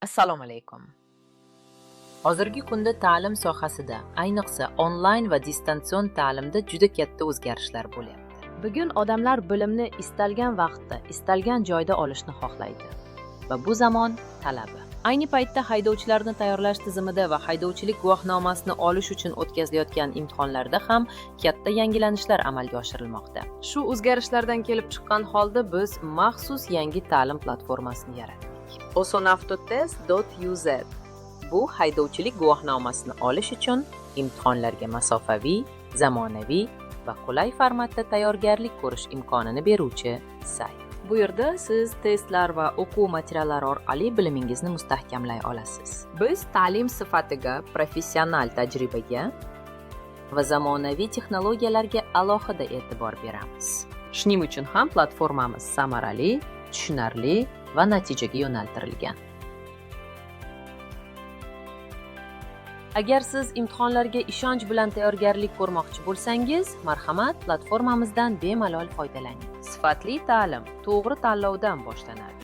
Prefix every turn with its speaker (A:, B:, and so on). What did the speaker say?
A: Assalomu alaykum. Hozirgi kunda ta'lim sohasida, ayniqsa onlayn va distansion ta'limda juda katta o'zgarishlar bo'lyapti.
B: Bugun odamlar bilimni istalgan vaqtda, istalgan joyda olishni xohlaydi.
A: Va bu zamon talabi. Ayni paytda haydovchilarni tayyorlash tizimida va haydovchilik guvohnomasini olish uchun o'tkazilayotgan imtihonlarda ham katta yangilanishlar amalga oshirilmoqda. Shu o'zgarishlardan kelib chiqqan holda biz maxsus yangi ta'lim platformasini yaratdik. osonaftotest.uz. Bu haydovchilik guvohnomasini olish uchun imtihonlarga masofaviy, zamonaviy va qulay formatda tayyorgarlik ko'rish imkonini beruvchi sayt. Bu yerda siz testlar va o'quv materiallari orqali bilimingizni mustahkamlay olasiz. Biz ta'lim sifatiga, professional tajribaga va zamonaviy texnologiyalarga alohida e'tibor beramiz. Shuning uchun ham platformamiz samarali, tushunarli va natijaga yo'naltirilgan. Agar siz imtihonlarga ishonch bilan tayyorgarlik ko'rmoqchi bo'lsangiz, marhamat, platformamizdan bemalol foydalaning. Sifatli ta'lim to'g'ri tanlovdan boshlanadi.